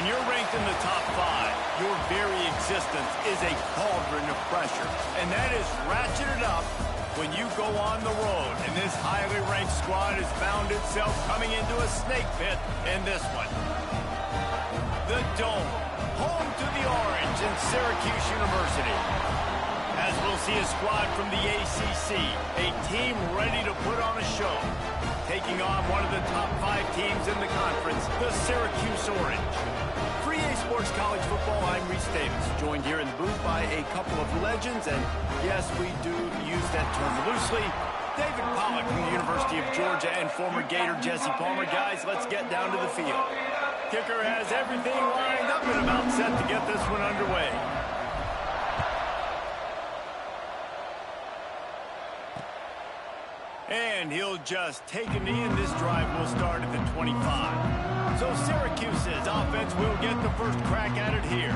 When you're ranked in the top 5, your very existence is a cauldron of pressure. And that is ratcheted up when you go on the road. And this highly ranked squad has found itself coming into a snake pit in this one. The Dome, home to the Orange and Syracuse University. As we'll see a squad from the ACC, a team ready to put on a show. Taking on one of the top 5 teams in the conference, the Syracuse Orange. For EA Sports College Football, I'm Reese Davis, joined here in the booth by a couple of legends, and yes, we do use that term loosely. David Pollack from the University of Georgia and former Gator Jesse Palmer. Guys, let's get down to the field. Kicker has everything lined up and about set to get this one underway. And he'll just take a knee, and this drive will start at the 25. So Syracuse's offense will get the first crack at it here.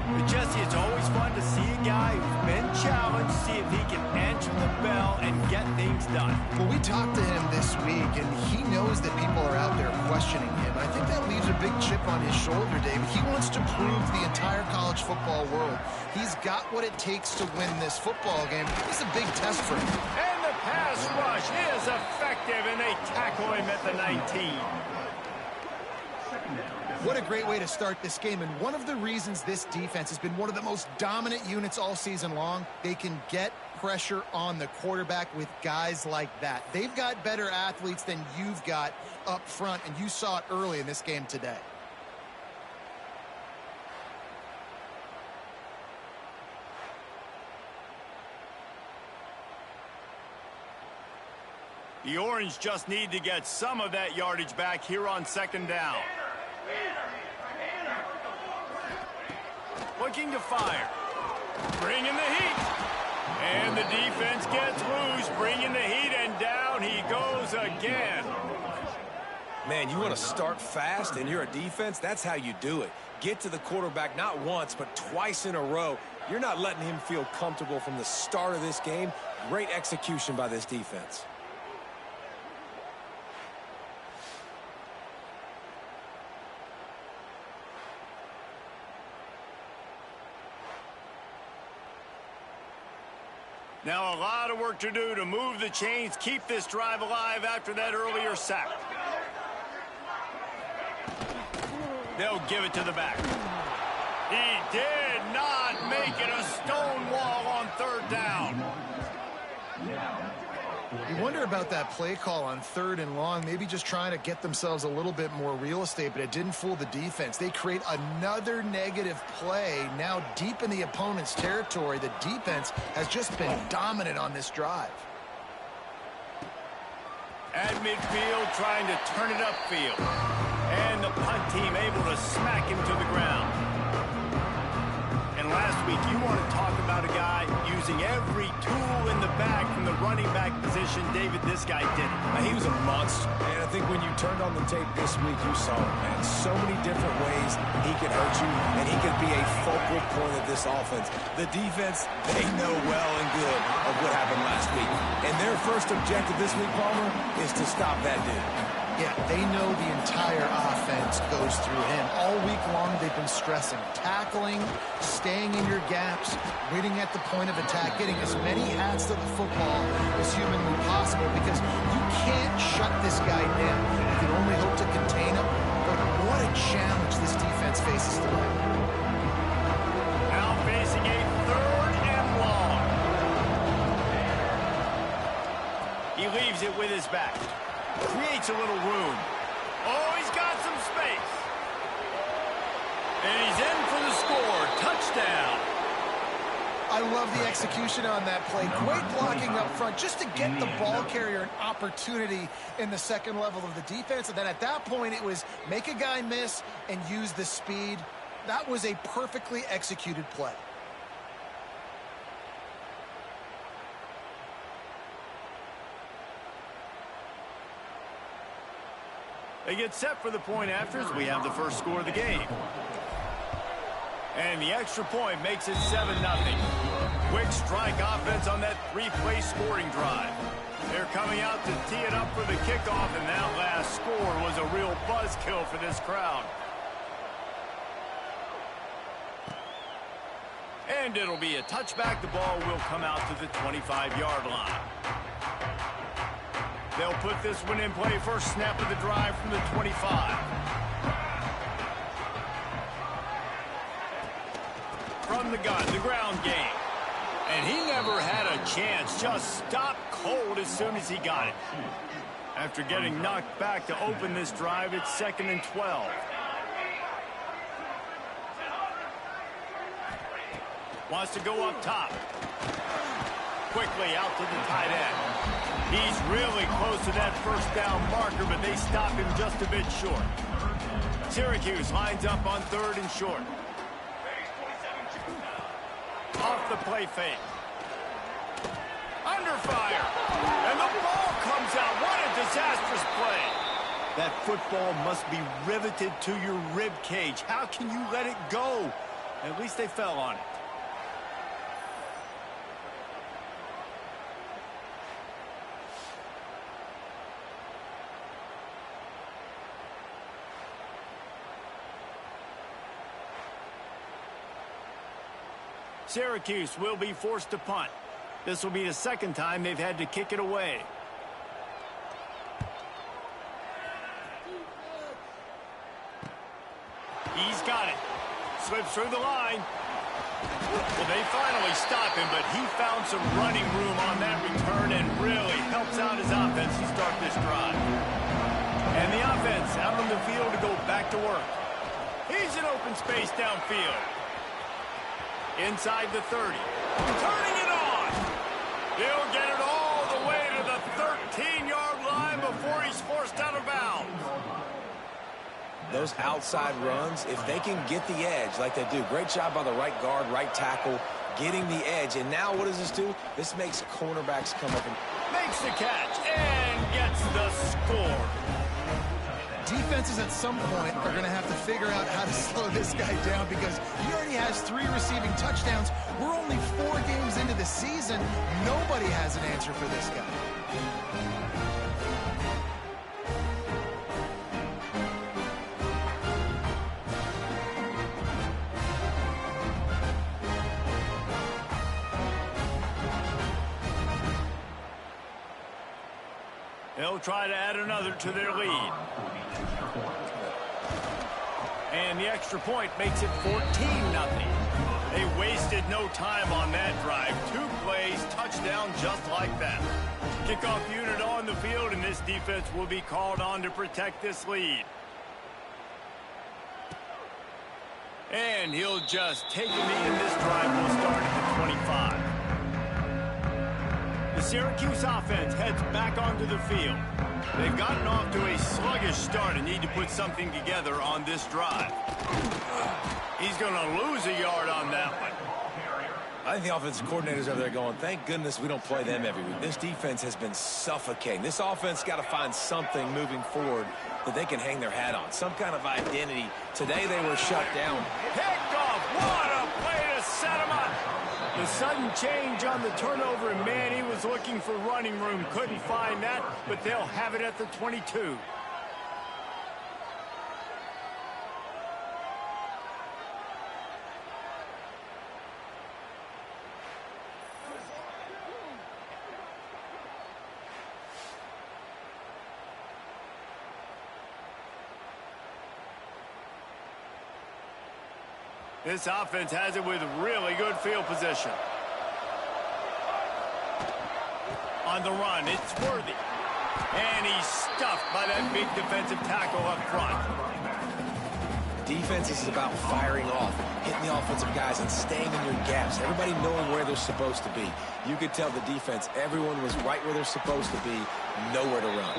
But Jesse, it's always fun to see a guy who's been challenged, see if he can answer the bell and get things done. Well, we talked to him this week, and he knows that people are out there questioning him. I think that leaves a big chip on his shoulder, David. He wants to prove to the entire college football world he's got what it takes to win this football game. It's a big test for him. And the pass rush is effective, and they tackle him at the 19. What a great way to start this game, and one of the reasons this defense has been one of the most dominant units all season long, they can get pressure on the quarterback with guys like that. They've got better athletes than you've got up front, and you saw it early in this game today. The Orange just need to get some of that yardage back here on second down. Looking to fire. Bringing the heat. And the defense gets loose. Bringing the heat, and down he goes again. Man, you want to start fast and you're a defense, that's how you do it. Get to the quarterback not once, but twice in a row. You're not letting him feel comfortable from the start of this game. Great execution by this defense. Now a lot of work to do to move the chains, keep this drive alive after that earlier sack. They'll give it to the back. He did not make it a stone wall on third down. You wonder about that play call on third and long, maybe just trying to get themselves a little bit more real estate, but it didn't fool the defense. They create another negative play now deep in the opponent's territory. The defense has just been dominant on this drive. At midfield, trying to turn it upfield. And the punt team able to smack him to the ground. And last week, you want to talk about a guy using every tool in the bag from the running back position. David, this guy did it. He was a monster. And I think when you turned on the tape this week, you saw it, man. So many different ways he could hurt you, and he could be a focal point of this offense. The defense, they know well and good of what happened last week. And their first objective this week, Palmer, is to stop that dude. Yeah, they know the entire offense goes through him. All week long, they've been stressing tackling, staying in your gaps, winning at the point of attack, getting as many hats to the football as humanly possible, because you can't shut this guy down. You can only hope to contain him, but what a challenge this defense faces today. Now facing a third and long. He leaves it with his back. Creates a little room. Oh, he's got some space. And he's in for the score. Touchdown. I love the execution on that play. Great blocking up front just to get the ball carrier an opportunity in the second level of the defense. And then at that point, it was make a guy miss and use the speed. That was a perfectly executed play. They get set for the point afters. We have the first score of the game. And the extra point makes it 7-0. Quick strike offense on that three-play scoring drive. They're coming out to tee it up for the kickoff, and that last score was a real buzzkill for this crowd. And it'll be a touchback. The ball will come out to the 25-yard line. They'll put this one in play. First snap of the drive from the 25. From the gun, the ground game. And he never had a chance. Just stopped cold as soon as he got it. After getting knocked back to open this drive, it's 2nd and 12. Wants to go up top. Quickly out to the tight end. He's really close to that first down marker, but they stop him just a bit short. Syracuse lines up on 3rd and short. Off the play fake. Under fire. And the ball comes out. What a disastrous play. That football must be riveted to your rib cage. How can you let it go? At least they fell on it. Syracuse will be forced to punt. This will be the 2nd time they've had to kick it away. He's got it. Slips through the line. Well, they finally stop him, but he found some running room on that return and really helps out his offense to start this drive. And the offense out on the field to go back to work. He's in open space downfield. Inside the 30. Turning it on. He'll get it all the way to the 13-yard line before he's forced out of bounds. Those outside runs, if they can get the edge like they do, great job by the right guard, right tackle, getting the edge. And now what does this do? This makes cornerbacks come up and makes the catch and gets the score. Defenses at some point are going to have to figure out how to slow this guy down because he already has 3 receiving touchdowns. We're only 4 games into the season. Nobody has an answer for this guy. They'll try to add another to their lead. And the extra point makes it 14-0. They wasted no time on that drive. 2 plays, touchdown just like that. Kickoff unit on the field, and this defense will be called on to protect this lead. And he'll just take a knee, and this drive will start at the 25. The Syracuse offense heads back onto the field. They've gotten off to a sluggish start and need to put something together on this drive. He's going to lose a yard on that one. I think the offensive coordinators over there going, thank goodness we don't play them every week. This defense has been suffocating. This offense got to find something moving forward that they can hang their hat on, some kind of identity. Today they were shut down. Picked off. What a play to set him up. The sudden change on the turnover, and man, he was looking for running room. Couldn't find that, but they'll have it at the 22. This offense has it with really good field position. On the run, it's Worthy. And he's stuffed by that big defensive tackle up front. Defense is about firing off, hitting the offensive guys, and staying in your gaps. Everybody knowing where they're supposed to be. You could tell the defense, everyone was right where they're supposed to be, nowhere to run.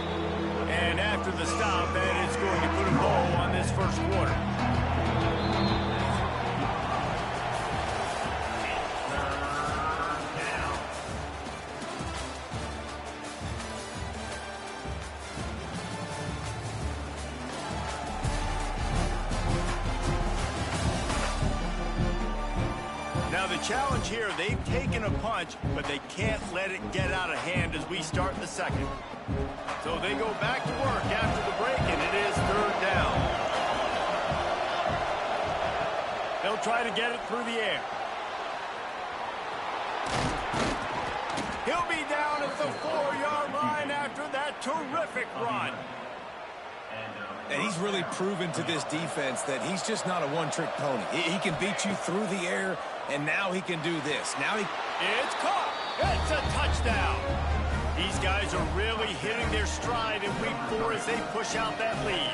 And after the stop, that is going to put a bow on this first quarter. Challenge here, they've taken a punch, but they can't let it get out of hand as we start the second. So they go back to work after the break, and it is 3rd down. They'll try to get it through the air. He'll be down at the 4-yard line after that terrific run. And he's really proven to this defense that he's just not a one-trick pony. He can beat you through the air, and now he can do this. It's caught. It's a touchdown. These guys are really hitting their stride in week 4 as they push out that lead.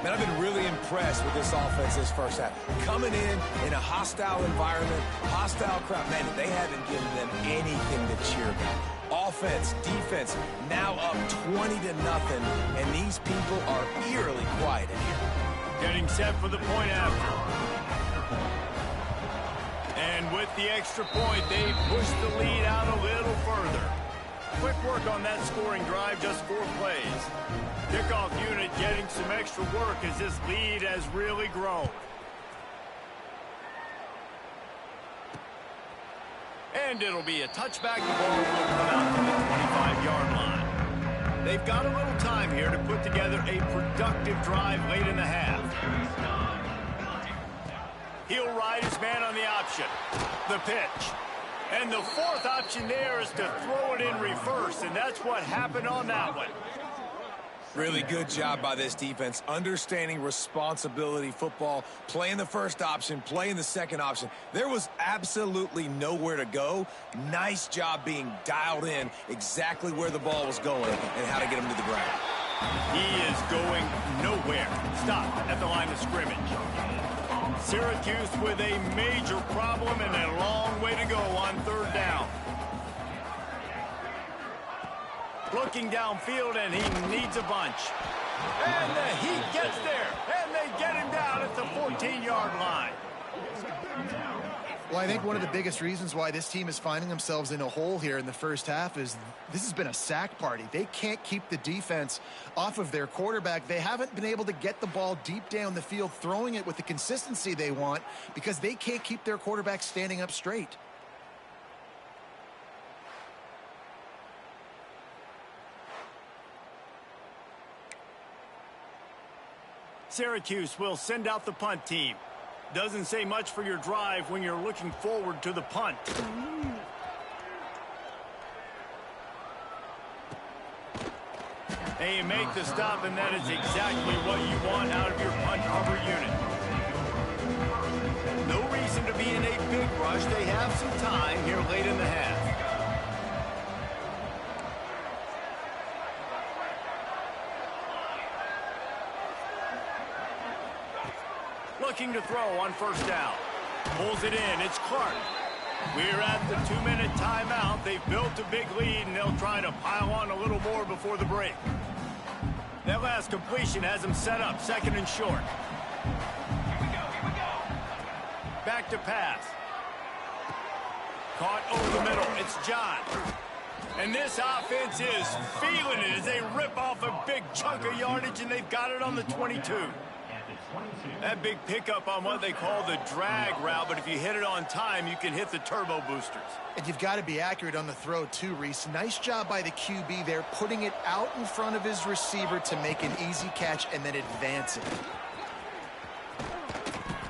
Man, I've been really impressed with this offense this first half. Coming in a hostile environment, hostile crowd, man, they haven't given them anything to cheer about. Offense, defense, now up 20-0, and these people are eerily quiet in here. Getting set for the point after. And with the extra point, they push the lead out a little further. Quick work on that scoring drive, just 4 plays. Kickoff unit getting some extra work as this lead has really grown. And it'll be a touchback. The ball will come out to the 25-yard line. They've got a little time here to put together a productive drive late in the half. He'll ride his man on the option. The pitch. And the 4th option there is to throw it in reverse, and that's what happened on that one. Really good job by this defense, understanding responsibility football, playing the first option, playing the second option. There was absolutely nowhere to go. Nice job being dialed in exactly where the ball was going and how to get him to the ground. He is going nowhere. Stop at the line of scrimmage. Syracuse with a major problem and a long way to go on 3rd down. Looking downfield, and he needs a bunch. And the Heat gets there, and they get him down at the 14-yard line. Well, I think one of the biggest reasons why this team is finding themselves in a hole here in the first half is this has been a sack party. They can't keep the defense off of their quarterback. They haven't been able to get the ball deep down the field, throwing it with the consistency they want because they can't keep their quarterback standing up straight. Syracuse will send out the punt team. Doesn't say much for your drive when you're looking forward to the punt. They make the stop, and that is exactly what you want out of your punt cover unit. No reason to be in a big rush. They have some time here late in the half. Looking to throw on 1st down. Pulls it in. It's Clark. We're at the 2-minute timeout. They've built a big lead, and they'll try to pile on a little more before the break. That last completion has them set up 2nd and short. Here we go. Back to pass. Caught over the middle. It's John. And this offense is feeling it as they rip off a big chunk of yardage, and they've got it on the 22. That big pickup on what they call the drag route, but if you hit it on time, you can hit the turbo boosters. And you've got to be accurate on the throw too, Reese. Nice job by the QB there, putting it out in front of his receiver to make an easy catch and then advance it.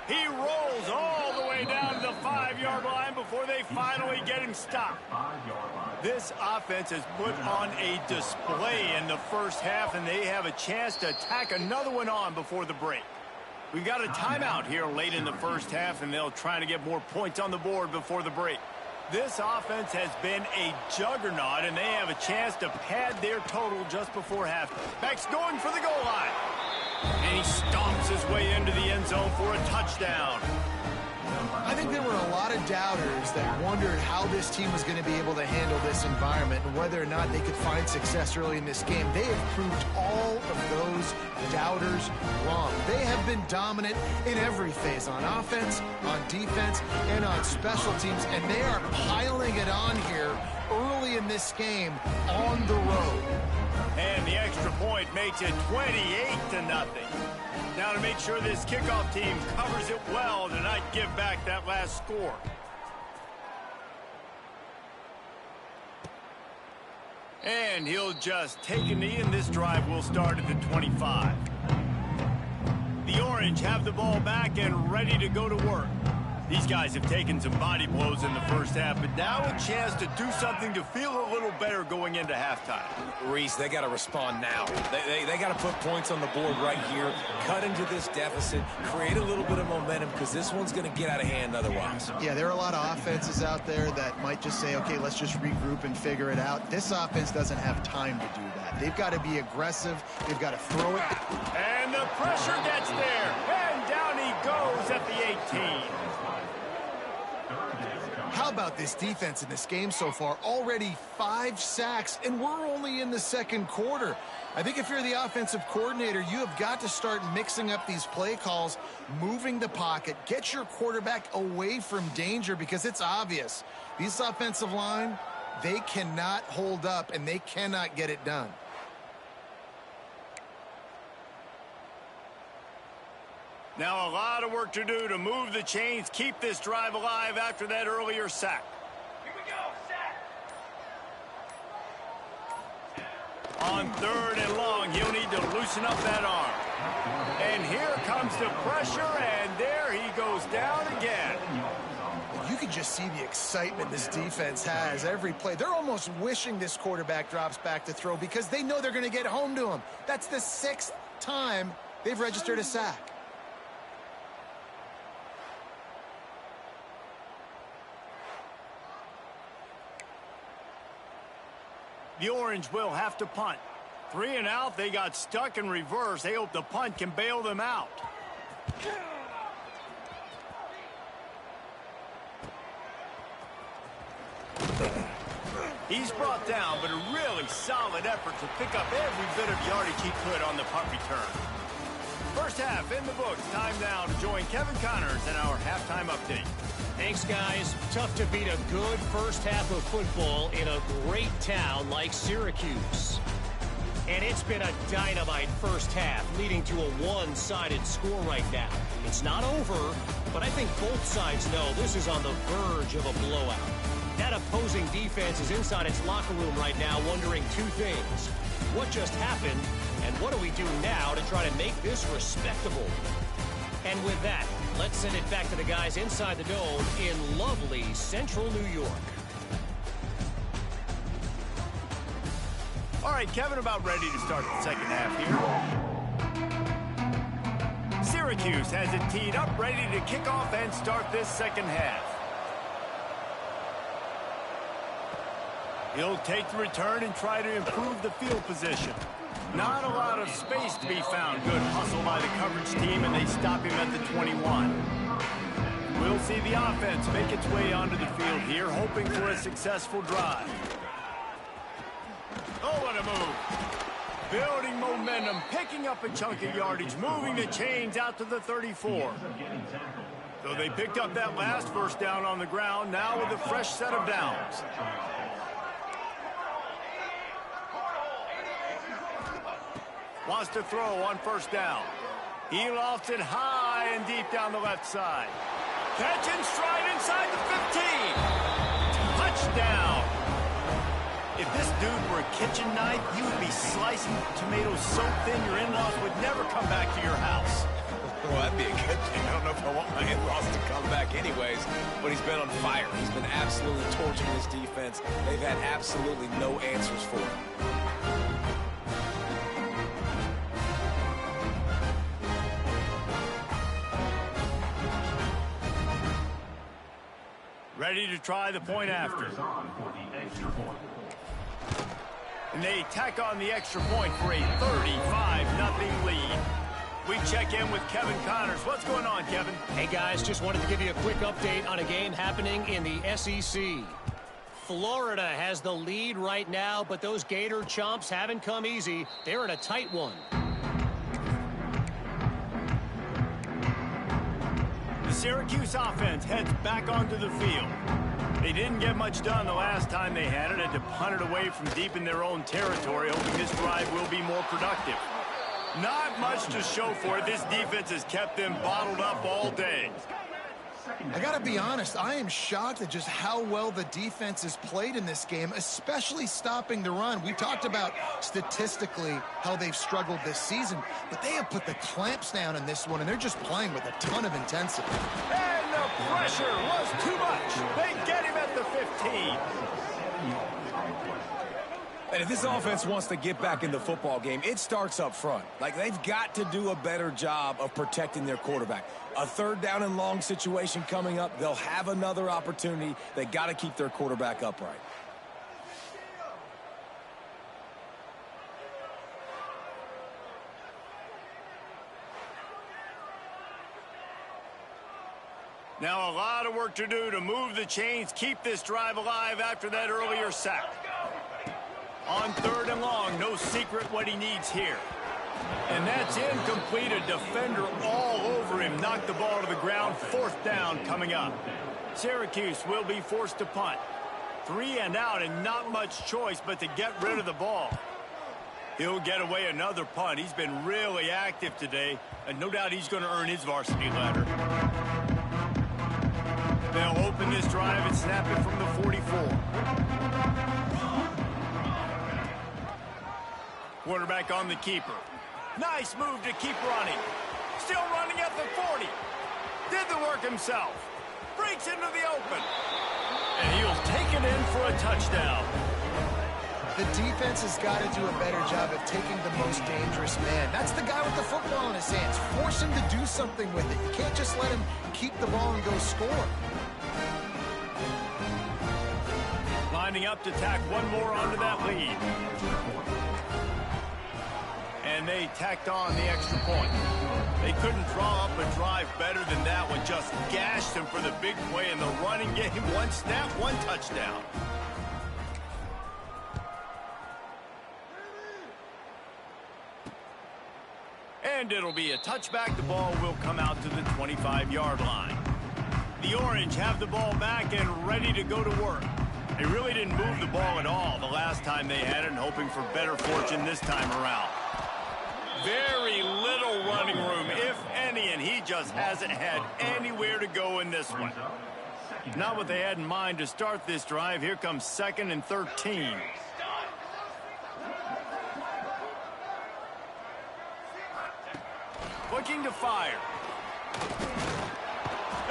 He rolls all the way down to the 5-yard line before they finally get him stopped. This offense has put on a display in the first half, and they have a chance to tack another one on before the break. We've got a timeout here late in the first half, and they'll try to get more points on the board before the break. This offense has been a juggernaut, and they have a chance to pad their total just before half. Beck's going for the goal line. And he stomps his way into the end zone for a touchdown. I think there were a lot of doubters that wondered how this team was going to be able to handle this environment and whether or not they could find success early in this game. They have proved all of those doubters wrong. They have been dominant in every phase, on offense, on defense, and on special teams, and they are piling it on here early in this game on the road. And the extra point makes it 28-0. Now to make sure this kickoff team covers it well to not give back that last score. And he'll just take a knee, and this drive will start at the 25. The Orange have the ball back and ready to go to work. These guys have taken some body blows in the first half, but now a chance to do something to feel a little better going into halftime. Reese, they got to respond now. They got to put points on the board right here, cut into this deficit, create a little bit of momentum, because this one's going to get out of hand otherwise. Yeah, there are a lot of offenses out there that might just say, okay, let's just regroup and figure it out. This offense doesn't have time to do that. They've got to be aggressive. They've got to throw it. And the pressure gets there. And down he goes at the 18. How about this defense in this game so far? Already 5 sacks, and we're only in the second quarter. I think if you're the offensive coordinator, you have got to start mixing up these play calls, moving the pocket, get your quarterback away from danger, because it's obvious. These offensive line, they cannot hold up, and they cannot get it done. Now a lot of work to do to move the chains, keep this drive alive after that earlier sack. Here we go, sack. On 3rd and long, he'll need to loosen up that arm. And here comes the pressure, and there he goes down again. You can just see the excitement this defense has every play. They're almost wishing this quarterback drops back to throw because they know they're going to get home to him. That's the 6th time they've registered a sack. The Orange will have to punt. 3 and out, they got stuck in reverse. They hope the punt can bail them out. He's brought down, but a really solid effort to pick up every bit of yardage he could on the punt return. First half in the books. Time now to join Kevin Connors in our halftime update. Thanks, guys. Tough to beat a good first half of football in a great town like Syracuse. And it's been a dynamite first half, leading to a one-sided score right now. It's not over, but I think both sides know this is on the verge of a blowout. That opposing defense is inside its locker room right now wondering 2 things. What just happened, and what do we do now to try to make this respectable? And with that, let's send it back to the guys inside the dome in lovely central New York. All right, Kevin, about ready to start the second half here. Syracuse has it teed up, ready to kick off and start this second half. He'll take the return and try to improve the field position. Not a lot of space to be found. Good hustle by the coverage team, and they stop him at the 21. We'll see the offense make its way onto the field here, hoping for a successful drive. Oh, what a move. Building momentum, picking up a chunk of yardage, moving the chains out to the 34. So they picked up that last first down on the ground, now with a fresh set of downs. Wants to throw on first down. He lofts it high and deep down the left side. Catch and stride inside the 15. Touchdown. If this dude were a kitchen knife, you would be slicing tomatoes so thin your in-laws would never come back to your house. Well, that'd be a good thing. I don't know if I want my in-laws to come back anyways, but he's been on fire. He's been absolutely torching this defense. They've had absolutely no answers for him. Ready to try the point after. And they tack on the extra point for a 35-0 lead. We check in with Kevin Connors. What's going on, Kevin? Hey, guys, just wanted to give you a quick update on a game happening in the SEC. Florida has the lead right now, but those Gator chomps haven't come easy. They're in a tight one. The Syracuse offense heads back onto the field. They didn't get much done the last time they had it. Had to punt it away from deep in their own territory, hoping this drive will be more productive. Not much to show for it. This defense has kept them bottled up all day. I got to be honest, I am shocked at just how well the defense has played in this game, especially stopping the run. We talked about statistically how they've struggled this season, but they have put the clamps down in this one, and they're just playing with a ton of intensity. And the pressure was too much. They get him at the 15. And if this offense wants to get back in the football game, it starts up front. Like, they've got to do a better job of protecting their quarterback. A third down and long situation coming up, they'll have another opportunity. They got to keep their quarterback upright. Now a lot of work to do to move the chains, keep this drive alive after that earlier sack. On third and long, no secret what he needs here. And that's incomplete. A defender all over him. Knocked the ball to the ground. Fourth down coming up. Syracuse will be forced to punt. 3 and out and not much choice but to get rid of the ball. He'll get away another punt. He's been really active today, and no doubt he's going to earn his varsity ladder. They'll open this drive and snap it from the 44. Quarterback on the keeper. Nice move to keep running. Still running at the 40. Did the work himself. Breaks into the open. And he'll take it in for a touchdown. The defense has got to do a better job of taking the most dangerous man. That's the guy with the football in his hands. Force him to do something with it. You can't just let him keep the ball and go score. Lining up to tack one more onto that lead. And they tacked on the extra point. They couldn't draw up a drive better than that one. Just gashed him for the big play in the running game. One snap, one touchdown. And it'll be a touchback. The ball will come out to the 25-yard line. The Orange have the ball back and ready to go to work. They really didn't move the ball at all the last time they had it, and hoping for better fortune this time around. Very little running room, if any, and he just hasn't had anywhere to go in this one. Not what they had in mind to start this drive. Here comes 2nd and 13. Looking to fire.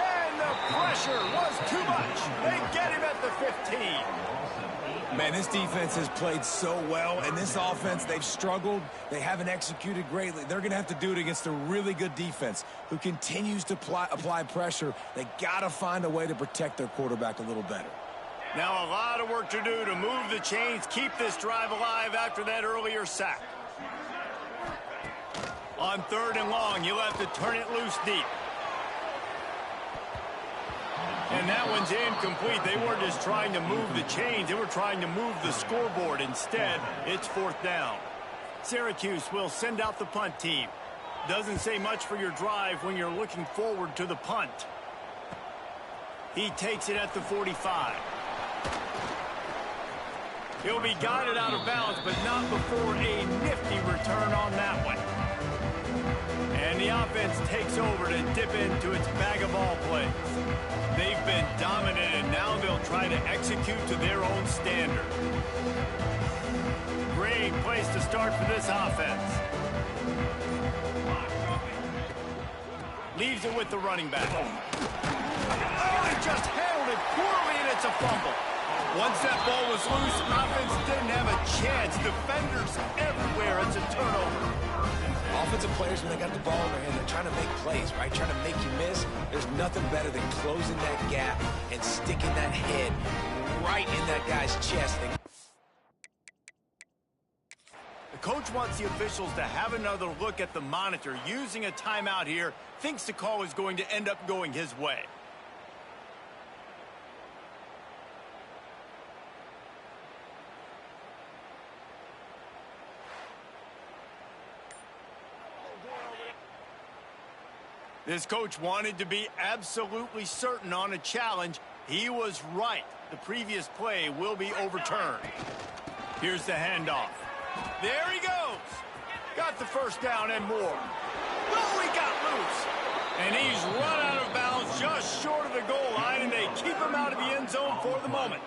And the pressure was too much. They get him at the 15. Man, this defense has played so well, and this offense, they've struggled. They haven't executed greatly. They're going to have to do it against a really good defense who continues to apply pressure. They got to find a way to protect their quarterback a little better. Now a lot of work to do to move the chains, keep this drive alive after that earlier sack. On third and long, you'll have to turn it loose deep. And that one's incomplete. They weren't just trying to move the chains. They were trying to move the scoreboard. Instead, it's fourth down. Syracuse will send out the punt team. Doesn't say much for your drive when you're looking forward to the punt. He takes it at the 45. He'll be guided out of bounds, but not before a nifty return on that one. And the offense takes over to dip into its bag of ball plays. They've been dominant, and now they'll try to execute to their own standard. Great place to start for this offense. Leaves it with the running back. Oh, he just handled it poorly, and it's a fumble. Once that ball was loose, offense didn't have a chance. Defenders everywhere. It's a turnover. Offensive players, when they got the ball in their hand, they're trying to make plays, right? Trying to make you miss. There's nothing better than closing that gap and sticking that head right in that guy's chest. The coach wants the officials to have another look at the monitor. Using a timeout here, thinks the call is going to end up going his way. This coach wanted to be absolutely certain on a challenge. He was right. The previous play will be overturned. Here's the handoff. There he goes. Got the first down and more. Oh, he got loose. And he's run out of bounds just short of the goal line, and they keep him out of the end zone for the moment.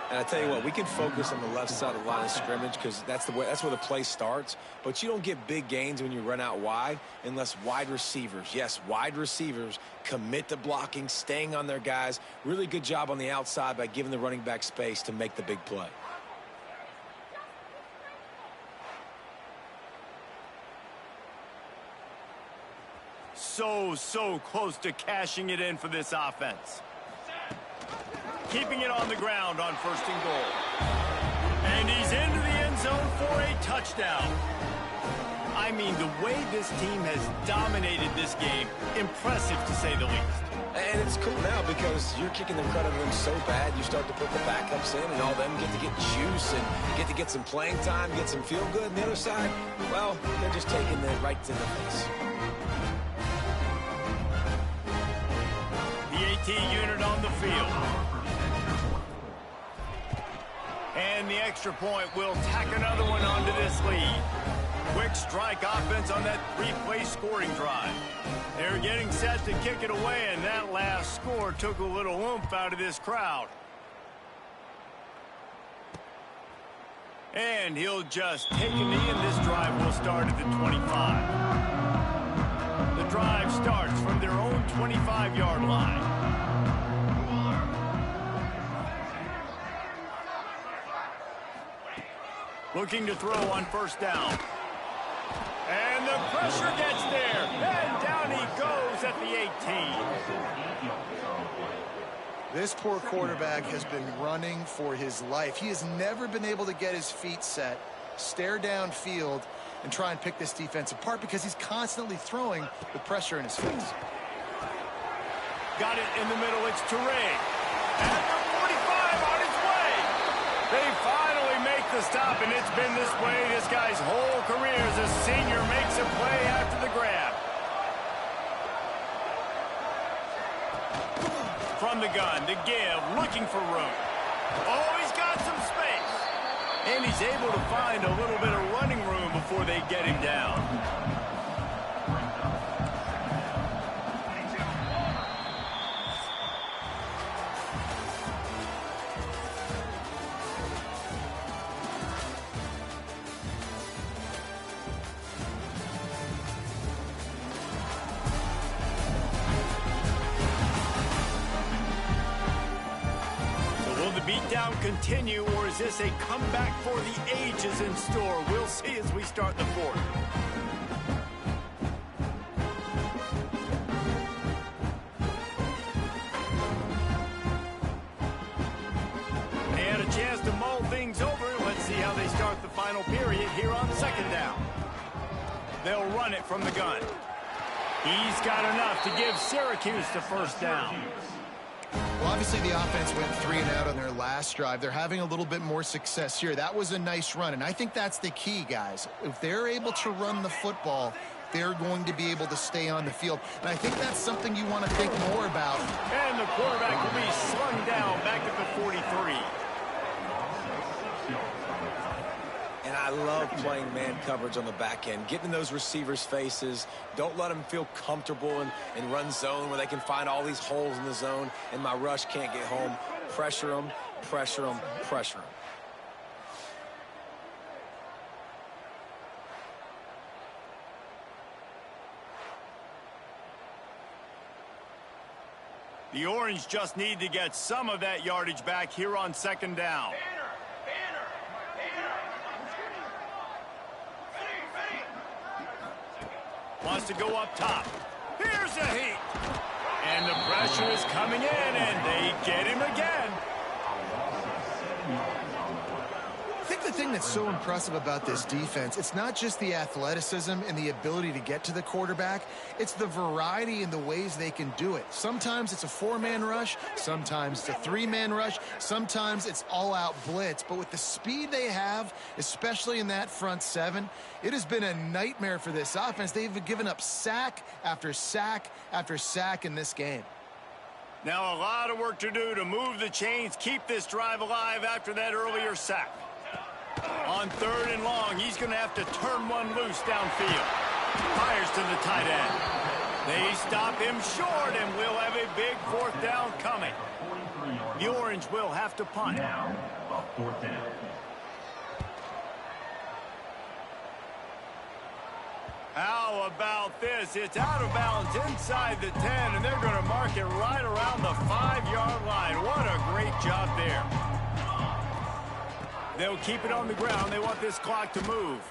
And I tell you what, we can focus on the left side of the line of scrimmage because that's where the play starts. But you don't get big gains when you run out wide unless wide receivers, yes, wide receivers, commit to blocking, staying on their guys. Really good job on the outside by giving the running back space to make the big play. So close to cashing it in for this offense. Keeping it on the ground on 1st and goal. And he's into the end zone for a touchdown. I mean, the way this team has dominated this game, impressive to say the least. And it's cool now because you're kicking the crud out of them so bad, you start to put the backups in, and all them get to get juice and get to get some playing time, get some feel good. And the other side, well, they're just taking it right to the face. The AT unit on the field. And the extra point will tack another one onto this lead. Quick strike offense on that 3-play scoring drive. They're getting set to kick it away, and that last score took a little oomph out of this crowd. And he'll just take a knee, and this drive will start at the 25. The drive starts from their own 25-yard line. Looking to throw on 1st down. And the pressure gets there. And down he goes at the 18. This poor quarterback has been running for his life. He has never been able to get his feet set, stare downfield, and try and pick this defense apart because he's constantly throwing with pressure in his face. Got it in the middle. It's Touré. And the 45 on its way. They finally make the stop, and it's been this way this guy's whole career as a senior makes a play after the grab. From the gun, to give, looking for room. Oh, he's got some space. And he's able to find a little bit of running room before they get him down. Beatdown continue, or is this a comeback for the ages in store? We'll see as we start the 4th. They had a chance to mull things over. Let's see how they start the final period here on 2nd down. They'll run it from the gun. He's got enough to give Syracuse the 1st down. Well, obviously the offense went 3 and out on their last drive. They're having a little bit more success here. That was a nice run, and I think that's the key, guys. If they're able to run the football, they're going to be able to stay on the field. And I think that's something you want to think more about. And the quarterback will be slung down back at the 43. And I love playing man coverage on the back end, getting in those receivers' faces. Don't let them feel comfortable in run zone where they can find all these holes in the zone and my rush can't get home. Pressure them, pressure them, pressure them. The Orange just need to get some of that yardage back here on 2nd down. Wants to go up top. Here's a heat. And the pressure is coming in, and they get him again. I think the thing that's so impressive about this defense, it's not just the athleticism and the ability to get to the quarterback. It's the variety in the ways they can do it. Sometimes it's a 4-man rush. Sometimes it's a 3-man rush. Sometimes it's all-out blitz. But with the speed they have, especially in that front 7, it has been a nightmare for this offense. They've given up sack after sack after sack in this game. Now a lot of work to do to move the chains, keep this drive alive after that earlier sack. On 3rd and long, he's going to have to turn one loose downfield. Fires to the tight end. They stop him short, and we'll have a big 4th down coming. The Orange will have to punt. Now, a 4th down. How about this? It's out of bounds inside the 10, and they're going to mark it right around the 5-yard line. What a great job there. They'll keep it on the ground. They want this clock to move.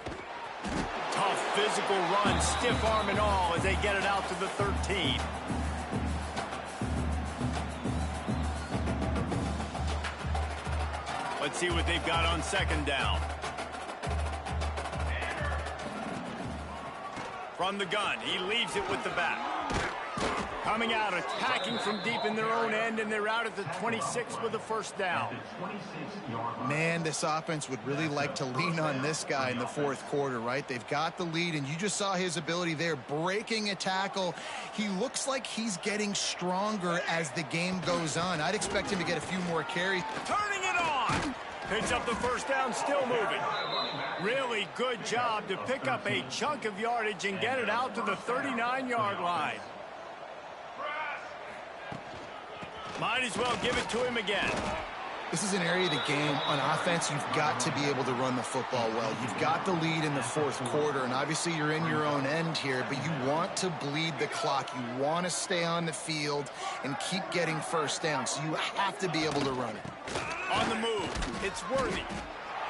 Tough physical run, stiff arm and all, as they get it out to the 13. Let's see what they've got on 2nd down. From the gun, he leaves it with the back. Coming out, attacking from deep in their own end, and they're out at the 26 with a 1st down. Man, this offense would really like to lean on this guy in the 4th quarter, right? They've got the lead, and you just saw his ability there, breaking a tackle. He looks like he's getting stronger as the game goes on. I'd expect him to get a few more carries. Turning it on! Picks up the 1st down, still moving. Really good job to pick up a chunk of yardage and get it out to the 39-yard line. Might as well give it to him again. This is an area of the game on offense you've got to be able to run the football well. You've got the lead in the 4th quarter, and obviously you're in your own end here, but you want to bleed the clock. You want to stay on the field and keep getting 1st down, so you have to be able to run it. On the move, it's Worthy.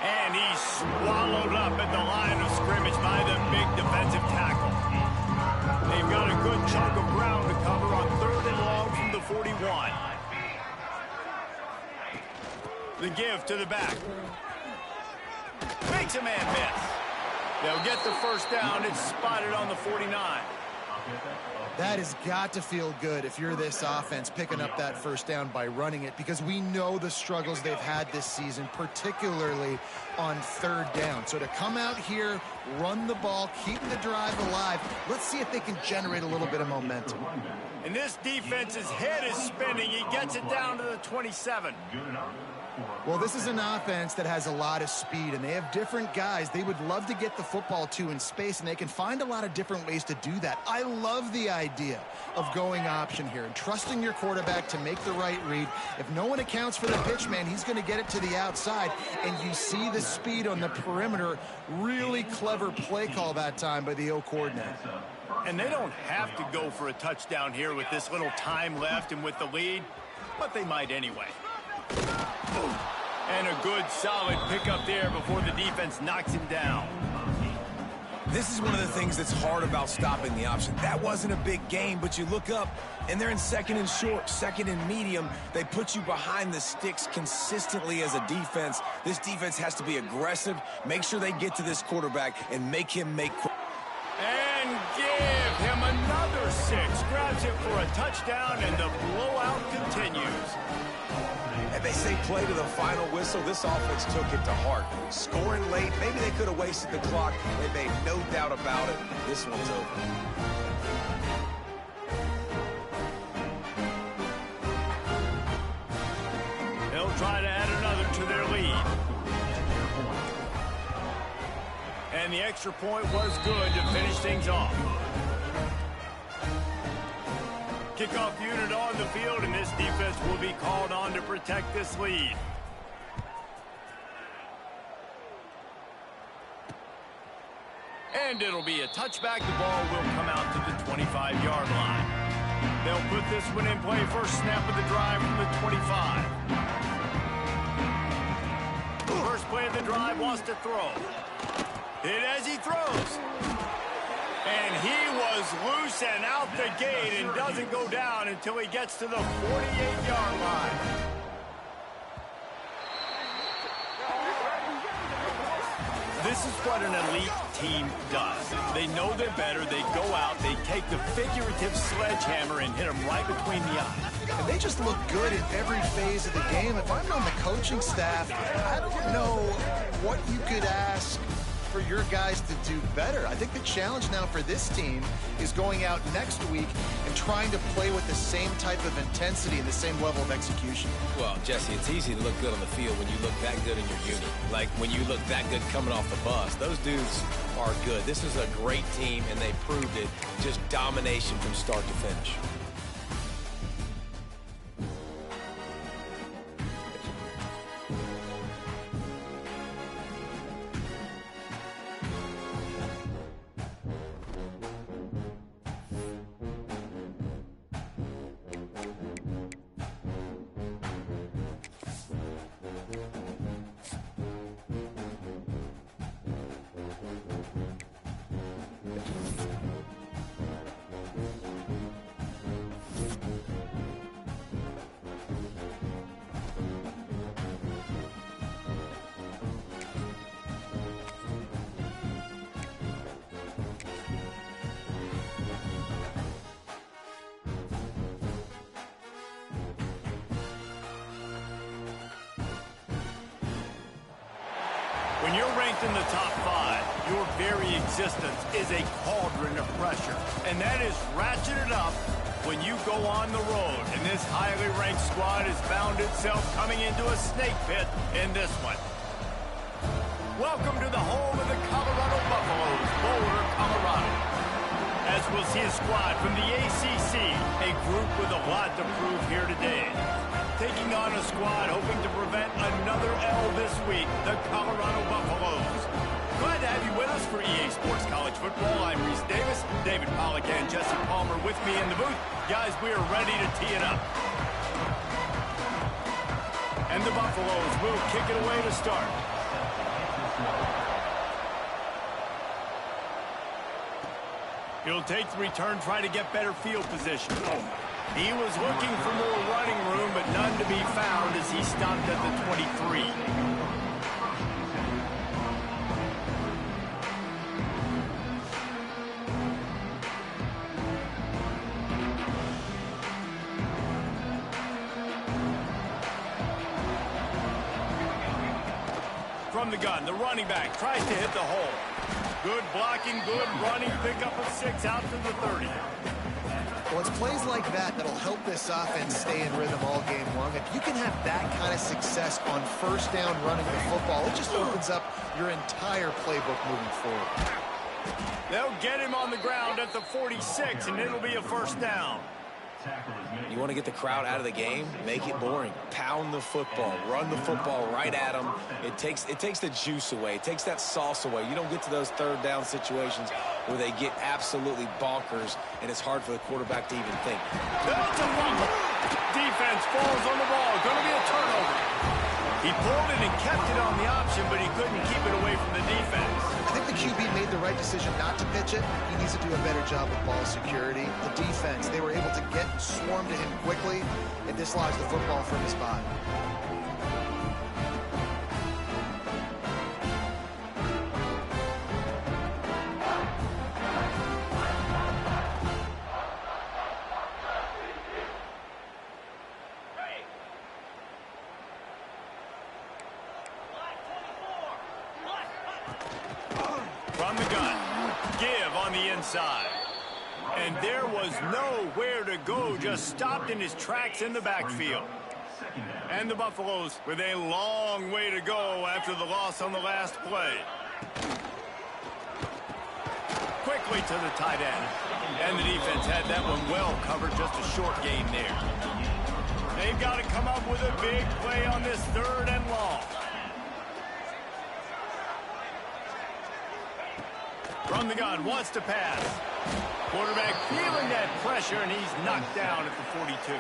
And he's swallowed up at the line of scrimmage by the big defensive tackle. They've got a good chunk of ground to cover on 3rd and long from the 41. The give to the back. Makes a man miss. They'll get the 1st down. It's spotted on the 49. That has got to feel good if you're this offense picking up that 1st down by running it, because we know the struggles they've had this season, particularly on 3rd down. So to come out here, run the ball, keep the drive alive, let's see if they can generate a little bit of momentum. And this defense's head is spinning. He gets it down to the 27. Well, this is an offense that has a lot of speed, and they have different guys they would love to get the football to in space, and they can find a lot of different ways to do that. I love the idea of going option here and trusting your quarterback to make the right read. If no one accounts for the pitch, man, he's going to get it to the outside, and you see the speed on the perimeter. Really clever play call that time by the O coordinator. And they don't have to go for a touchdown here with this little time left and with the lead, but they might anyway. And a good, solid pickup there before the defense knocks him down. This is one of the things that's hard about stopping the option. That wasn't a big gain, but you look up, and they're in 2nd and short, 2nd and medium. They put you behind the sticks consistently as a defense. This defense has to be aggressive, make sure they get to this quarterback, and make him make... And give him another 6. Grabs it for a touchdown, and the blowout continues. And they say play to the final whistle. This offense took it to heart. Scoring late, maybe they could have wasted the clock. They made no doubt about it. This one's over. They'll try to add another to their lead. And the extra point was good to finish things off. Kickoff unit on the field, and this defense will be called on to protect this lead. And it'll be a touchback. The ball will come out to the 25-yard line. They'll put this one in play. First snap of the drive from the 25. First play of the drive, wants to throw. Hit as he throws. And he was loose and out the gate and doesn't go down until he gets to the 48-yard line. This is what an elite team does. They know they're better. They go out. They take the figurative sledgehammer and hit them right between the eyes. And they just look good in every phase of the game. If I'm on the coaching staff, I don't know what you could ask for your guys to do better. I think the challenge now for this team is going out next week and trying to play with the same type of intensity and the same level of execution. Well, Jesse, it's easy to look good on the field when you look that good in your unit. Like when you look that good coming off the bus. Those dudes are good. This is a great team, and they proved it. Just domination from start to finish. When you're ranked in the top 5, your very existence is a cauldron of pressure. And that is ratcheted up when you go on the road. And this highly ranked squad has found itself coming into a snake pit in this one. Welcome to the home of the Colorado Buffaloes, Boulder, Colorado. As we'll see a squad from the ACC, a group with a lot to prove here today. Taking on a squad hoping to prevent another L this week, the Colorado Buffaloes. Glad to have you with us for EA Sports College Football. I'm Reese Davis, David Pollack and Jesse Palmer with me in the booth. Guys, we are ready to tee it up. And the Buffaloes will kick it away to start. He'll take the return, try to get better field position. He was looking for more running room, but none to be found as he stopped at the 23. From the gun, the running back tries to hit the hole. Good blocking, good running, pickup of 6 out to the 30. Well, it's plays like that that'll help this offense stay in rhythm all game long. If you can have that kind of success on first down running the football, it just opens up your entire playbook moving forward. They'll get him on the ground at the 46, and it'll be a first down. You want to get the crowd out of the game? Make it boring. Pound the football. Run the football right at them. It takes the juice away. It takes that sauce away. You don't get to those third down situations where they get absolutely bonkers, and it's hard for the quarterback to even think. That's a fumble. Defense falls on the ball. Going to be a turnover. He pulled it and kept it on the option, but he couldn't keep it away from the defense. I think the QB made the right decision not to pitch it. He needs to do a better job with ball security. The defense, they were able to get and swarm to him quickly and dislodge the football from his body. From the gun, give on the inside. And there was nowhere to go, just stopped in his tracks in the backfield. And the Buffaloes with a long way to go after the loss on the last play. Quickly to the tight end. And the defense had that one well covered, just a short gain there. They've got to come up with a big play on this third and long. From the gun, wants to pass. Quarterback feeling that pressure, and he's knocked down at the 42.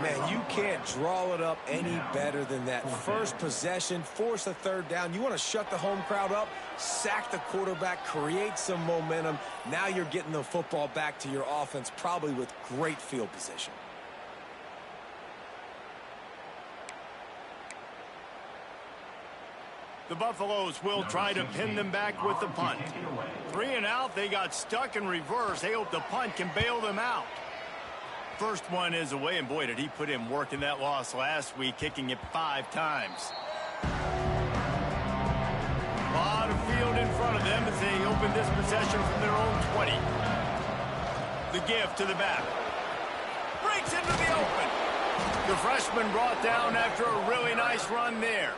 Man, you can't draw it up any better than that. First possession, force a third down. You want to shut the home crowd up, sack the quarterback, create some momentum. Now you're getting the football back to your offense, probably with great field position. The Buffaloes will try to pin them back with the punt. 3 and out, they got stuck in reverse. They hope the punt can bail them out. First one is away, and boy, did he put in work in that loss last week, kicking it 5 times. A lot of field in front of them as they open this possession from their own 20. The give to the back. Breaks into the open. The freshman brought down after a really nice run there.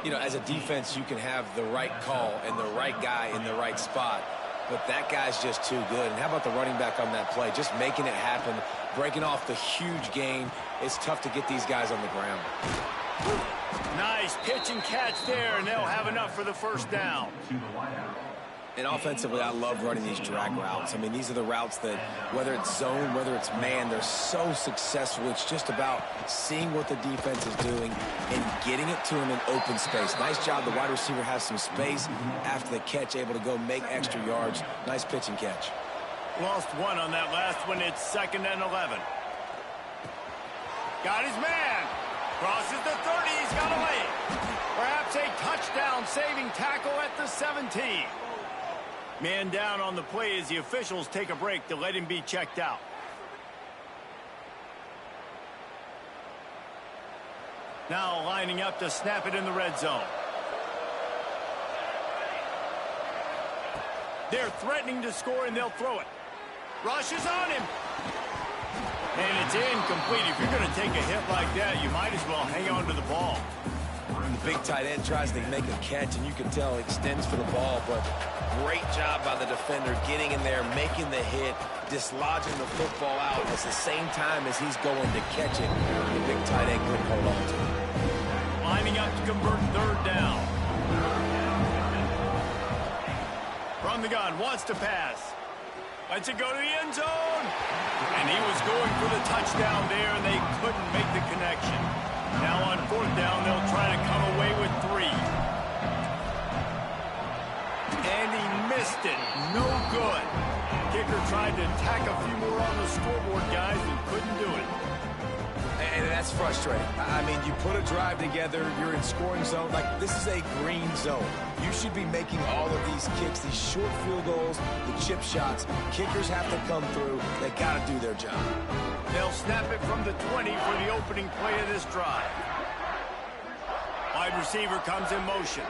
You know, as a defense, you can have the right call and the right guy in the right spot, but that guy's just too good. And how about the running back on that play? Just making it happen, breaking off the huge gain. It's tough to get these guys on the ground. Nice pitch and catch there, and they'll have enough for the first down. And offensively, I love running these drag routes. I mean, these are the routes that, whether it's zone, whether it's man, they're so successful. It's just about seeing what the defense is doing and getting it to him in open space. Nice job. The wide receiver has some space after the catch, able to go make extra yards. Nice pitch and catch. Lost one on that last one. It's 2nd and 11. Got his man. Crosses the 30. He's got a lane. Perhaps a touchdown-saving tackle at the 17. Man down on the play as the officials take a break to let him be checked out. Now lining up to snap it in the red zone. They're threatening to score, and they'll throw it. Rushes on him. And it's incomplete. If you're going to take a hit like that, you might as well hang on to the ball. The big tight end tries to make a catch, and you can tell he extends for the ball, but great job by the defender getting in there, making the hit, dislodging the football out at the same time as he's going to catch it. The big tight end couldn't hold on to it. Lining up to convert third down. From the gun, wants to pass. Lets it go to the end zone. And he was going for the touchdown there, and they couldn't make the connection. Now on fourth down, they'll try to come away with 3. And he missed it. No good. Kicker tried to tack a few more on the scoreboard, guys, and couldn't do it. And that's frustrating. I mean, you put a drive together, you're in scoring zone. Like, this is a green zone. You should be making all of these kicks, these short field goals, the chip shots. Kickers have to come through. They got to do their job. They'll snap it from the 20 for the opening play of this drive. Wide receiver comes in motion.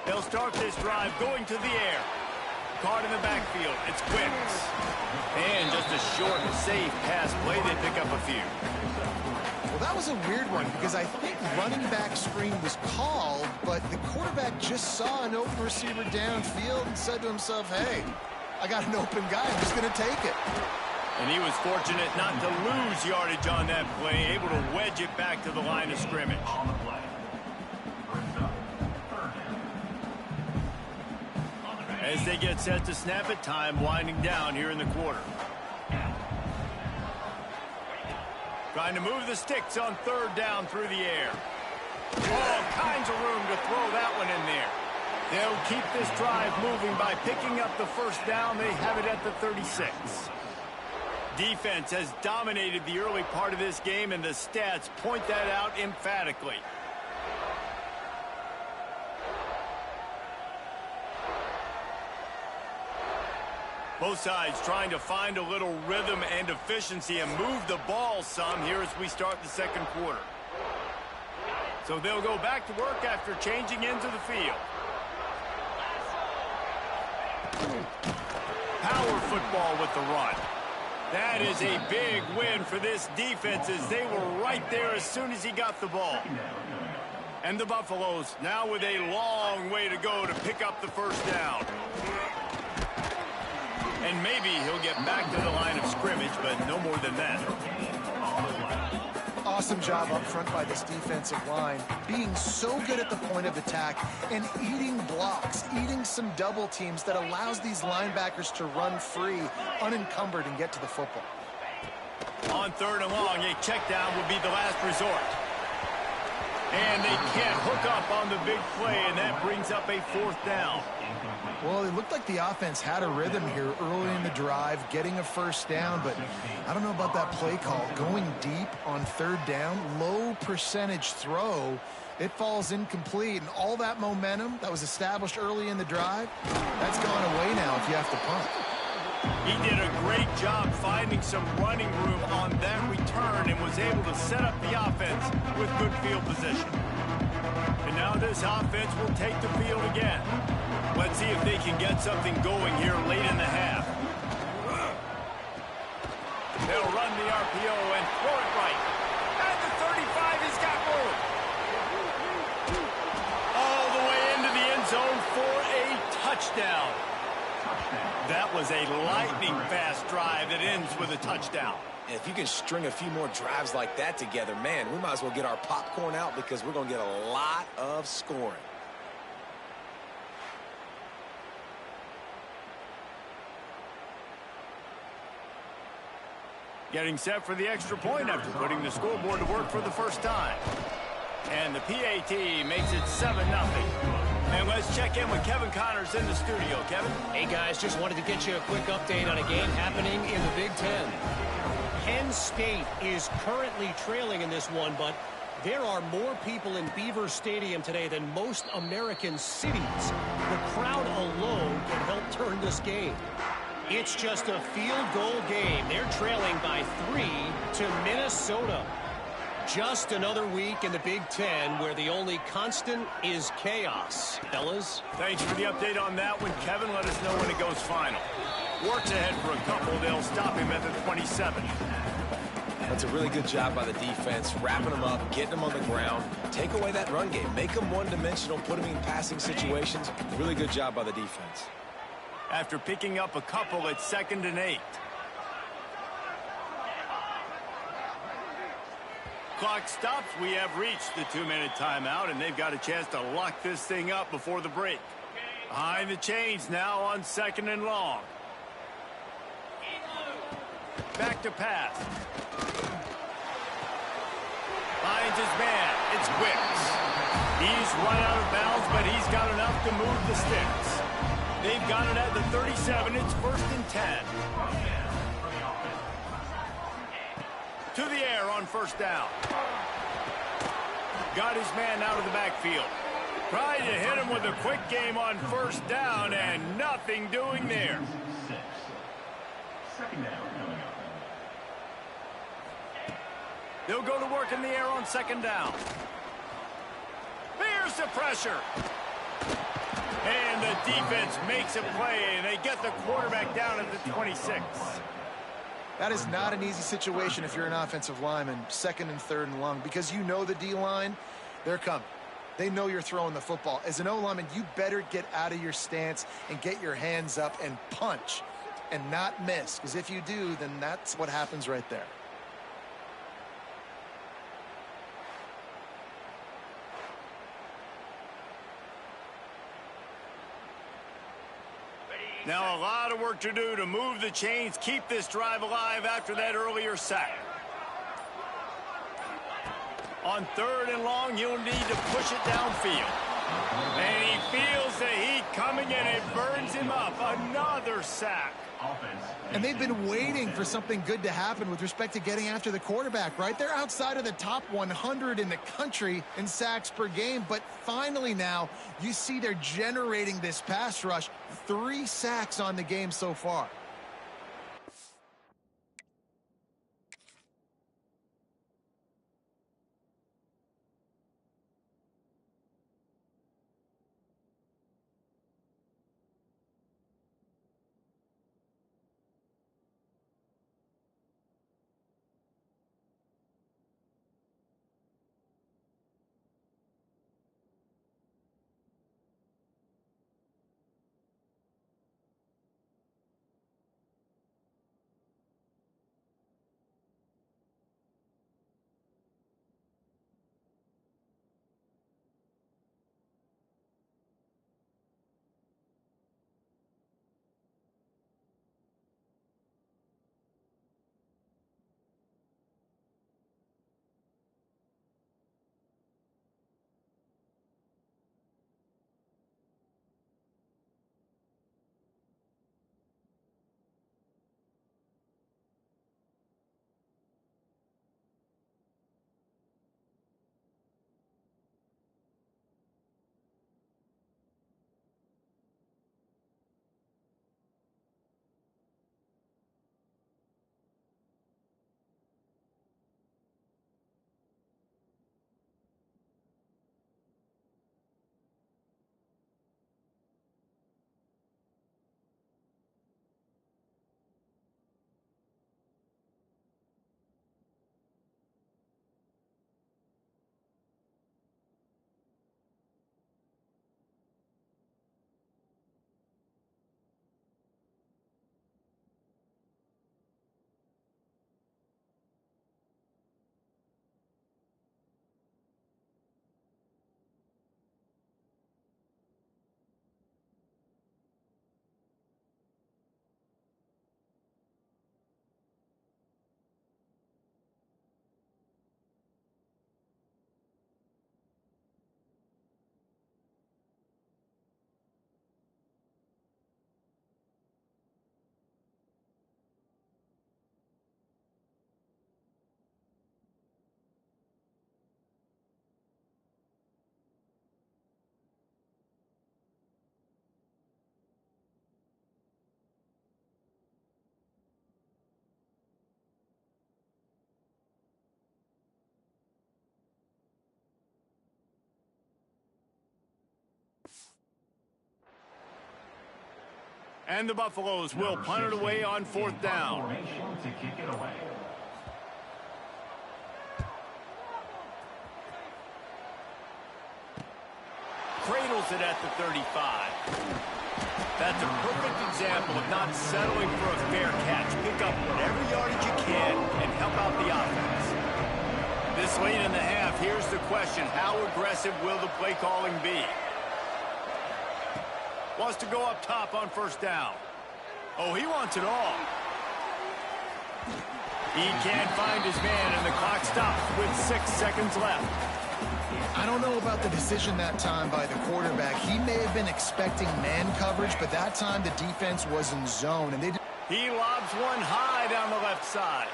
They'll start this drive going to the air. Caught in the backfield. It's Quicks. And just a short and safe pass play. They pick up a few. Well, that was a weird one because I think running back screen was called, but the quarterback just saw an open receiver downfield and said to himself, hey, I got an open guy. I'm just going to take it. And he was fortunate not to lose yardage on that play, able to wedge it back to the line of scrimmage. On the play. First up, third down. As they get set to snap it, time winding down here in the quarter. Trying to move the sticks on third down through the air. All kinds of room to throw that one in there. They'll keep this drive moving by picking up the first down. They have it at the 36. Defense has dominated the early part of this game, and the stats point that out emphatically. Both sides trying to find a little rhythm and efficiency and move the ball some here as we start the second quarter. So they'll go back to work after changing into the field. Power football with the run. That is a big win for this defense as they were right there as soon as he got the ball. And the Buffaloes now with a long way to go to pick up the first down. And maybe he'll get back to the line of scrimmage, but no more than that. Awesome job up front by this defensive line, being so good at the point of attack and eating blocks, eating some double teams that allows these linebackers to run free, unencumbered, and get to the football. On third and long, a check down would be the last resort. And they can't hook up on the big play, and that brings up a fourth down. Well, it looked like the offense had a rhythm here early in the drive, getting a first down, but I don't know about that play call. Going deep on third down, low percentage throw, it falls incomplete, and all that momentum that was established early in the drive, that's gone away now if you have to punt. He did a great job finding some running room on that return and was able to set up the offense with good field position. And now this offense will take the field again. Let's see if they can get something going here late in the half. They'll run the RPO and throw it right. At the 35, he's got room. All the way into the end zone for a touchdown. That was a lightning-fast drive that ends with a touchdown. And if you can string a few more drives like that together, man, we might as well get our popcorn out because we're going to get a lot of scoring. Getting set for the extra point after putting the scoreboard to work for the first time. And the PAT makes it 7-0. And let's check in with Kevin Connors in the studio. Kevin? Hey, guys, just wanted to get you a quick update on a game happening in the Big Ten. Penn State is currently trailing in this one, but there are more people in Beaver Stadium today than most American cities. The crowd alone can help turn this game. It's just a field goal game. They're trailing by 3 to Minnesota. Just another week in the Big Ten where the only constant is chaos. Fellas? Thanks for the update on that one, Kevin. Let us know when it goes final. Works ahead for a couple. They'll stop him at the 27. That's a really good job by the defense, wrapping them up, getting them on the ground. Take away that run game. Make them one-dimensional, put them in passing situations. Really good job by the defense. After picking up a couple at 2nd and 8. Clock stops. We have reached the 2-minute timeout, and they've got a chance to lock this thing up before the break. Behind the chains now on 2nd and long. Back to pass. Finds his man. It's Wicks. He's run out of bounds, but he's got enough to move the sticks. They've got it at the 37. It's 1st and 10. To the air on 1st down. Got his man out of the backfield. Tried to hit him with a quick game on 1st down, and nothing doing there. 2nd down coming up. They'll go to work in the air on 2nd down. There's the pressure. And the defense makes a play, and they get the quarterback down at the 26. That is not an easy situation if you're an offensive lineman, 2nd and 3rd and long, because you know the D-line, they're coming. They know you're throwing the football. As an O-lineman, you better get out of your stance and get your hands up and punch and not miss, because if you do, then that's what happens right there. Now a lot of work to do to move the chains, keep this drive alive after that earlier sack. On 3rd and long, you'll need to push it downfield. And he feels the heat coming, and it burns him up. Another sack. And they've been waiting for something good to happen with respect to getting after the quarterback, right? They're outside of the top 100 in the country in sacks per game, but finally now you see they're generating this pass rush. 3 sacks on the game so far. And the Buffaloes will punt it away on 4th down. Formation to kick it away. Cradles it at the 35. That's a perfect example of not settling for a fair catch. Pick up whatever yardage you can and help out the offense. This late in the half, here's the question. How aggressive will the play calling be? Wants to go up top on 1st down. Oh, he wants it all. He can't find his man, and the clock stops with 6 seconds left. I don't know about the decision that time by the quarterback. He may have been expecting man coverage, but that time the defense was in zone. And he lobs one high down the left side.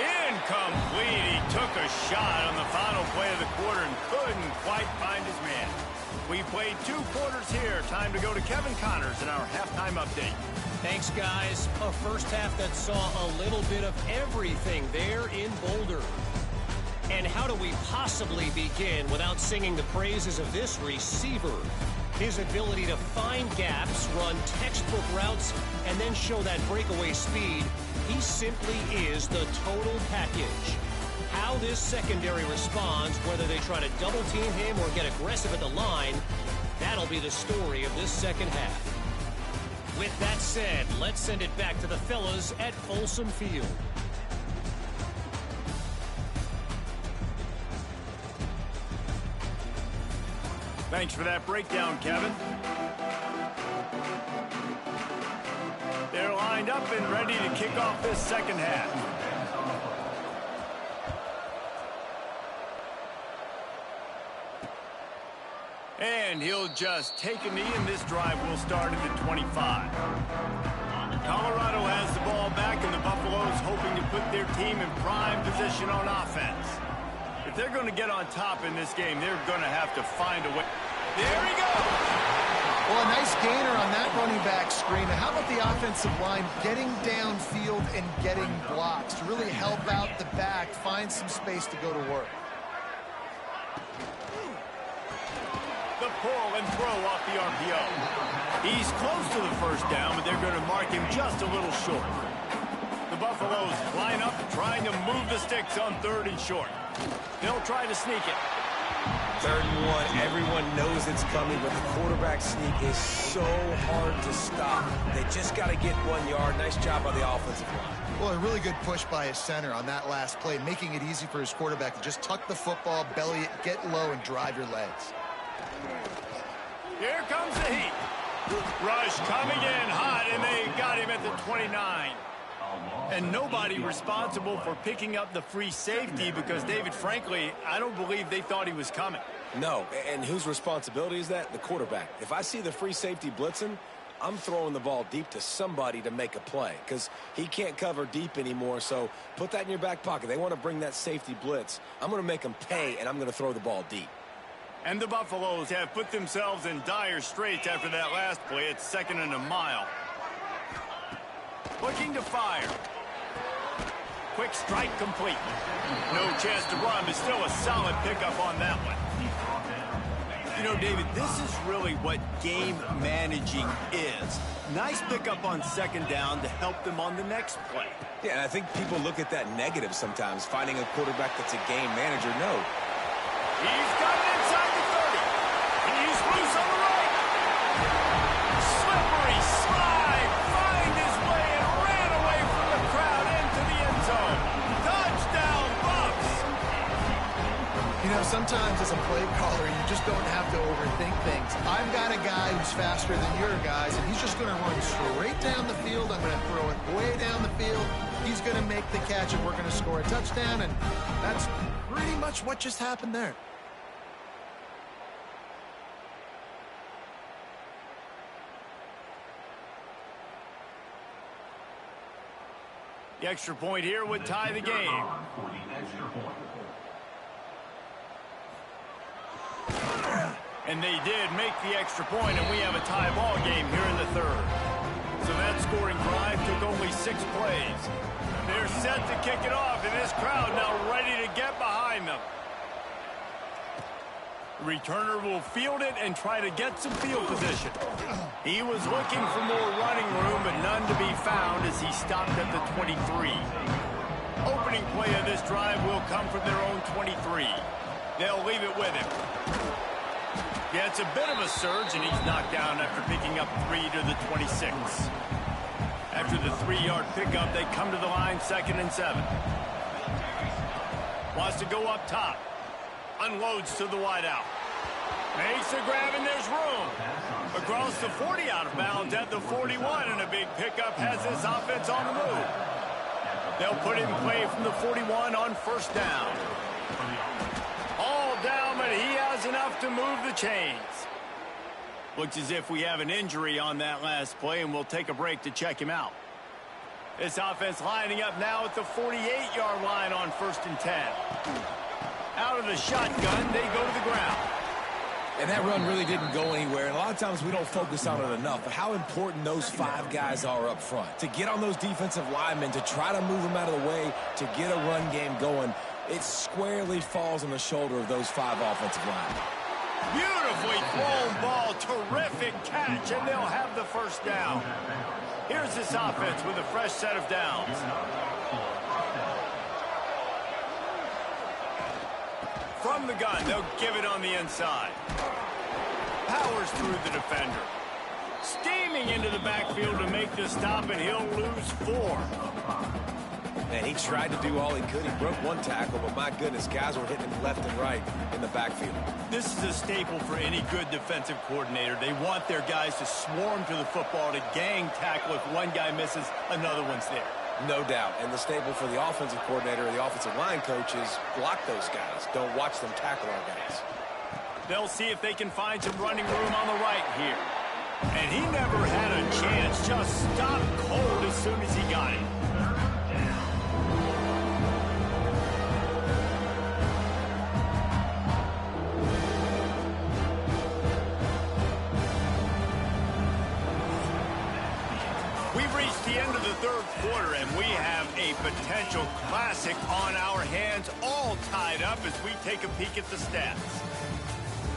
Incomplete. He took a shot on the final play of the quarter and couldn't quite find his man. We played 2 quarters here. Time to go to Kevin Connors in our halftime update. Thanks, guys. A first half that saw a little bit of everything there in Boulder. And how do we possibly begin without singing the praises of this receiver? His ability to find gaps, run textbook routes, and then show that breakaway speed. He simply is the total package. How this secondary responds, whether they try to double team him or get aggressive at the line, that'll be the story of this second half. With that said, let's send it back to the fellas at Folsom Field. Thanks for that breakdown, Kevin. They're lined up and ready to kick off this second half. And he'll just take a knee, and this drive will start at the 25. Colorado has the ball back, and the Buffaloes hoping to put their team in prime position on offense. If they're going to get on top in this game, they're going to have to find a way. There he goes! Well, a nice gainer on that running back screen. How about the offensive line getting downfield and getting blocks to really help out the back, find some space to go to work? The pull and throw off the RPO. He's close to the first down, but they're going to mark him just a little short. The Buffaloes line up, trying to move the sticks on 3rd and short. They'll try to sneak it. 3rd and 1. Everyone knows it's coming, but the quarterback sneak is so hard to stop. They just got to get 1 yard. Nice job by the offensive line. Well, a really good push by his center on that last play, making it easy for his quarterback to just tuck the football, belly it, get low, and drive your legs. Here comes the heat. Rush coming in hot, and they got him at the 29. And nobody responsible for picking up the free safety because, David, frankly, I don't believe they thought he was coming. No, and whose responsibility is that? The quarterback. If I see the free safety blitzing, I'm throwing the ball deep to somebody to make a play because he can't cover deep anymore, so put that in your back pocket. They want to bring that safety blitz. I'm going to make them pay, and I'm going to throw the ball deep. And the Buffaloes have put themselves in dire straits after that last play. It's 2nd and a mile. Looking to fire. Quick strike complete. No chance to run, but still a solid pickup on that one. You know, David, this is really what game managing is. Nice pickup on 2nd down to help them on the next play. Yeah, and I think people look at that negative sometimes, finding a quarterback that's a game manager. No. He's got it inside the 30. And he's loose on the right. Slippery slide. Find his way and ran away from the crowd into the end zone. Touchdown, Bucks. You know, sometimes as a play caller, you just don't have to overthink things. I've got a guy who's faster than your guys, and he's just going to run straight down the field. I'm going to throw it way down the field. He's going to make the catch, and we're going to score a touchdown, and that's pretty much what just happened there. The extra point here would tie the game. For the extra point. And they did make the extra point, and we have a tie ball game here in the 3rd. So that scoring drive took only 6 plays. They're set to kick it off, and this crowd now ready to get behind them. Returner will field it and try to get some field position. He was looking for more running room, but none to be found as he stopped at the 23. Opening play of this drive will come from their own 23. They'll leave it with him. Yeah, it's a bit of a surge, and he's knocked down after picking up 3 to the 26. After the 3-yard pickup, they come to the line 2nd and 7. Wants to go up top. Unloads to the wideout. Makes a grab, and there's room. Across the 40, out of bounds at the 41, and a big pickup has this offense on the move. They'll put in play from the 41 on 1st down. All down, but he has enough to move the chains. Looks as if we have an injury on that last play, and we'll take a break to check him out. This offense lining up now at the 48-yard line on 1st and 10. Out of the shotgun, they go to the ground. And that run really didn't go anywhere. And a lot of times we don't focus on it enough, but how important those 5 guys are up front. To get on those defensive linemen, to try to move them out of the way, to get a run game going, it squarely falls on the shoulder of those 5 offensive linemen. Beautifully thrown ball, terrific catch, and they'll have the 1st down. Here's this offense with a fresh set of downs. From the gun, they'll give it on the inside. Powers through the defender. Steaming into the backfield to make the stop, and he'll lose 4. And he tried to do all he could. He broke 1 tackle, but my goodness, guys were hitting him left and right in the backfield. This is a staple for any good defensive coordinator. They want their guys to swarm to the football, to gang tackle. If one guy misses, another one's there. No doubt. And the staple for the offensive coordinator or the offensive line coach is block those guys. Don't watch them tackle our guys. They'll see if they can find some running room on the right here. And he never had a chance. Just stopped cold as soon as he got it. We've reached the end of the 3rd quarter, and we have a potential classic on our hands, all tied up as we take a peek at the stats.